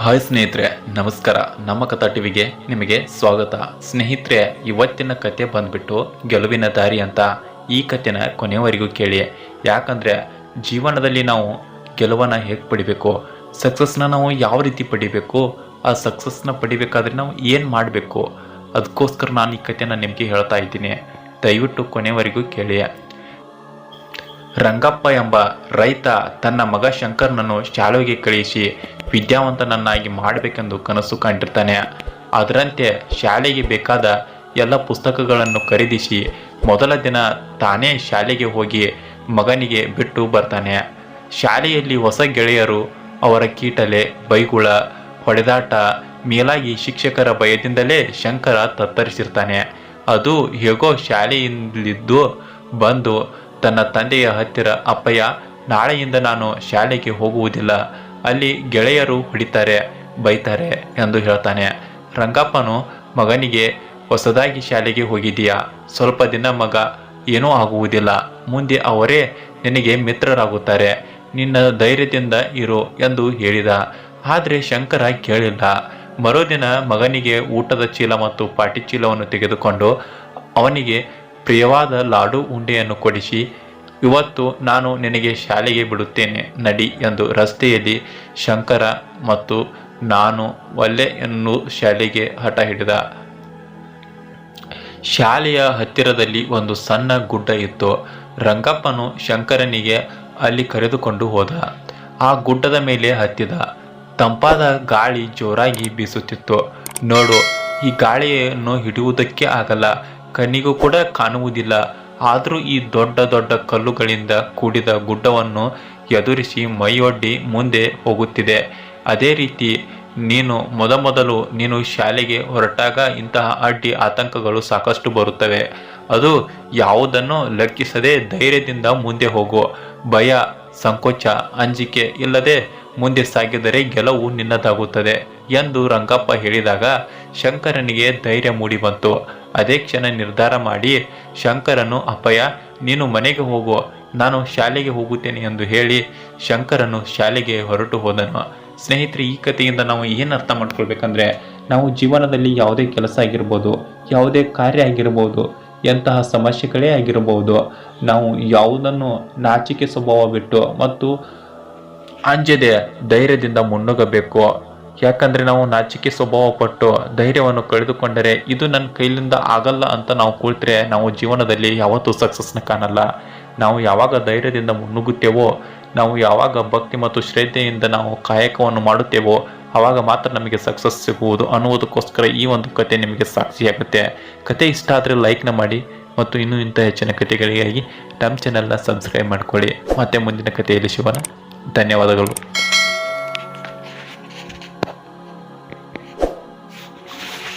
Hi ಸ್ನೇಹಿತರೆ, ನಮಸ್ಕಾರ. ನಮ್ಮ ಕಥಾ ಟಿವಿಗೆ ನಿಮಗೆ ಸ್ವಾಗತ. ಸ್ನೇಹಿತರೆ, ಇವತ್ತಿನ ಕತೆ ಬಂದ್ಬಿಟ್ಟು ಗೆಲುವಿನ ದಾರಿ ಅಂತ. ಈ ಕಥೆನ ಕೊನೆಯವರೆಗೂ ಕೇಳಿ. ಯಾಕಂದರೆ ಜೀವನದಲ್ಲಿ ನಾವು ಗೆಲುವನ್ನು ಹೇಗೆ ಪಡಿಬೇಕು, ಸಕ್ಸಸ್ನ ನಾವು ಯಾವ ರೀತಿ ಪಡಿಬೇಕು, ಆ ಸಕ್ಸಸ್ನ ಪಡಿಬೇಕಾದ್ರೆ ನಾವು ಏನು ಮಾಡಬೇಕು, ಅದಕ್ಕೋಸ್ಕರ ನಾನು ಈ ಕಥೆನ ನಿಮಗೆ ಹೇಳ್ತಾ ಇದ್ದೀನಿ. ದಯವಿಟ್ಟು ಕೊನೆಯವರೆಗೂ ಕೇಳಿ. ರಂಗಪ್ಪ ಎಂಬ ರೈತ ತನ್ನ ಮಗ ಶಂಕರ್ನನ್ನು ಶಾಲೆಗೆ ಕಳುಹಿಸಿ ವಿದ್ಯಾವಂತನನ್ನಾಗಿ ಮಾಡಬೇಕೆಂದು ಕನಸು ಕಂಡಿರ್ತಾನೆ. ಅದರಂತೆ ಶಾಲೆಗೆ ಬೇಕಾದ ಎಲ್ಲ ಪುಸ್ತಕಗಳನ್ನು ಖರೀದಿಸಿ ಮೊದಲ ದಿನ ತಾನೇ ಶಾಲೆಗೆ ಹೋಗಿ ಮಗನಿಗೆ ಬಿಟ್ಟು ಬರ್ತಾನೆ. ಶಾಲೆಯಲ್ಲಿ ಹೊಸ ಗೆಳೆಯರು, ಅವರ ಕೀಟಲೆ, ಬೈಗುಳ, ಹೊಡೆದಾಟ, ಮೇಲಾಗಿ ಶಿಕ್ಷಕರ ಭಯದಿಂದಲೇ ಶಂಕರ ತತ್ತರಿಸಿರ್ತಾನೆ. ಅದು ಹೇಗೋ ಶಾಲೆಯಲ್ಲಿದ್ದು ಬಂದು ತನ್ನ ತಂದೆಯ ಹತ್ತಿರ, ಅಪ್ಪಯ್ಯ, ನಾಳೆಯಿಂದ ನಾನು ಶಾಲೆಗೆ ಹೋಗುವುದಿಲ್ಲ, ಅಲ್ಲಿ ಗೆಳೆಯರು ಹೊಡಿತಾರೆ, ಬೈತಾರೆ ಎಂದು ಹೇಳ್ತಾನೆ. ರಂಗಪ್ಪನು ಮಗನಿಗೆ, ಹೊಸದಾಗಿ ಶಾಲೆಗೆ ಹೋಗಿದೆಯಾ, ಸ್ವಲ್ಪ ದಿನ ಮಗ, ಏನೂ ಆಗುವುದಿಲ್ಲ, ಮುಂದೆ ಅವರೇ ನಿನಗೆ ಮಿತ್ರರಾಗುತ್ತಾರೆ, ನಿನ್ನ ಧೈರ್ಯದಿಂದ ಇರು ಎಂದು ಹೇಳಿದ. ಆದರೆ ಶಂಕರ ಕೇಳಿಲ್ಲ. ಮರುದಿನ ಮಗನಿಗೆ ಊಟದ ಚೀಲ ಮತ್ತು ಪಾಟಿ ಚೀಲವನ್ನು ತೆಗೆದುಕೊಂಡು ಅವನಿಗೆ ಪ್ರಿಯವಾದ ಲಾಡು ಉಂಡೆಯನ್ನು ಕೊಡಿಸಿ, ಇವತ್ತು ನಾನು ನಿನಗೆ ಶಾಲೆಗೆ ಬಿಡುತ್ತೇನೆ, ನಡಿ ಎಂದು ರಸ್ತೆಯಲ್ಲಿ ಶಂಕರ ಮತ್ತು ನಾನು ಒಲ್ಲೆ ಎನ್ನು ಶಾಲೆಗೆ ಹಠ ಹಿಡಿದ. ಶಾಲೆಯ ಹತ್ತಿರದಲ್ಲಿ ಒಂದು ಸಣ್ಣ ಗುಡ್ಡ ಇತ್ತು. ರಂಗಪ್ಪನು ಶಂಕರನಿಗೆ ಅಲ್ಲಿ ಕರೆದುಕೊಂಡು ಹೋದ. ಆ ಗುಡ್ಡದ ಮೇಲೆ ಹತ್ತಿದ. ತಂಪಾದ ಗಾಳಿ ಜೋರಾಗಿ ಬೀಸುತ್ತಿತ್ತು. ನೋಡು, ಈ ಗಾಳಿಯನ್ನು ಹಿಡಿಯುವುದಕ್ಕೆ ಆಗಲ್ಲ, ಕಣ್ಣಿಗೂ ಕೂಡ ಕಾಣುವುದಿಲ್ಲ. ಆದರೂ ಈ ದೊಡ್ಡ ದೊಡ್ಡ ಕಲ್ಲುಗಳಿಂದ ಕೂಡಿದ ಗುಡ್ಡವನ್ನು ಎದುರಿಸಿ ಮೈಯೊಡ್ಡಿ ಮುಂದೆ ಹೋಗುತ್ತಿದೆ. ಅದೇ ರೀತಿ ಮೊದಲು ನೀನು ಶಾಲೆಗೆ ಹೊರಟಾಗ ಇಂತಹ ಅಡ್ಡಿ ಆತಂಕಗಳು ಸಾಕಷ್ಟು ಬರುತ್ತವೆ. ಅದು ಯಾವುದನ್ನು ಲೆಕ್ಕಿಸದೆ ಧೈರ್ಯದಿಂದ ಮುಂದೆ ಹೋಗು. ಭಯ, ಸಂಕೋಚ, ಅಂಜಿಕೆ ಇಲ್ಲದೆ ಮುಂದೆ ಸಾಗಿದರೆ ಗೆಲುವು ನಿನ್ನದಾಗುತ್ತದೆ ಎಂದು ರಂಗಪ್ಪ ಹೇಳಿದಾಗ ಶಂಕರನಿಗೆ ಧೈರ್ಯ ಮೂಡಿ ಬಂತು. ಅದೇ ಕ್ಷಣ ನಿರ್ಧಾರ ಮಾಡಿ ಶಂಕರನು, ಅಪ್ಪಯ್ಯ, ನೀನು ಮನೆಗೆ ಹೋಗು, ನಾನು ಶಾಲೆಗೆ ಹೋಗುತ್ತೇನೆ ಎಂದು ಹೇಳಿ ಶಂಕರನು ಶಾಲೆಗೆ ಹೊರಟು ಹೋದನು. ಸ್ನೇಹಿತರೆ, ಈ ಕಥೆಯಿಂದ ನಾವು ಏನು ಅರ್ಥ ಮಾಡ್ಕೊಳ್ಬೇಕಂದ್ರೆ, ನಾವು ಜೀವನದಲ್ಲಿ ಯಾವುದೇ ಕೆಲಸ ಆಗಿರ್ಬೋದು, ಯಾವುದೇ ಕಾರ್ಯ ಆಗಿರ್ಬೋದು, ಎಂತಹ ಸಮಸ್ಯೆಗಳೇ ಆಗಿರಬಹುದು, ನಾವು ಯಾವುದನ್ನು ನಾಚಿಕೆ ಸ್ವಭಾವ ಬಿಟ್ಟು ಮತ್ತು ಅಂಜದೆ ಧೈರ್ಯದಿಂದ ಮುನ್ನುಗ್ಗಬೇಕು. ಯಾಕಂದರೆ ನಾವು ನಾಚಿಕೆ ಸ್ವಭಾವ ಪಟ್ಟು ಧೈರ್ಯವನ್ನು ಕಳೆದುಕೊಂಡರೆ, ಇದು ನನ್ನ ಕೈಲಿಂದ ಆಗಲ್ಲ ಅಂತ ನಾವು ಕೂಳ್ತರೆ ನಾವು ಜೀವನದಲ್ಲಿ ಯಾವತ್ತೂ ಸಕ್ಸಸ್ನ ಕಾಣಲ್ಲ. ನಾವು ಯಾವಾಗ ಧೈರ್ಯದಿಂದ ಮುನ್ನುಗ್ಗುತ್ತೇವೋ, ನಾವು ಯಾವಾಗ ಭಕ್ತಿ ಮತ್ತು ಶ್ರದ್ಧೆಯಿಂದ ನಾವು ಕಾಯಕವನ್ನು ಮಾಡುತ್ತೇವೋ, ಆವಾಗ ಮಾತ್ರ ನಮಗೆ ಸಕ್ಸಸ್ ಸಿಗುವುದು ಅನ್ನುವುದಕ್ಕೋಸ್ಕರ ಈ ಒಂದು ಕತೆ ನಿಮಗೆ ಸಾಕ್ಷಿಯಾಗುತ್ತೆ. ಕತೆ ಇಷ್ಟ ಆದರೆ ಲೈಕ್ನ ಮಾಡಿ ಮತ್ತು ಇನ್ನೂ ಇಂಥ ಹೆಚ್ಚಿನ ಕತೆಗಳಿಗಾಗಿ ನಮ್ಮ ಚಾನೆಲ್ನ ಸಬ್ಸ್ಕ್ರೈಬ್ ಮಾಡ್ಕೊಳ್ಳಿ. ಮತ್ತೆ ಮುಂದಿನ ಕಥೆಯಲ್ಲಿ ಸಿಗೋಣ. ಧನ್ಯವಾದಗಳು.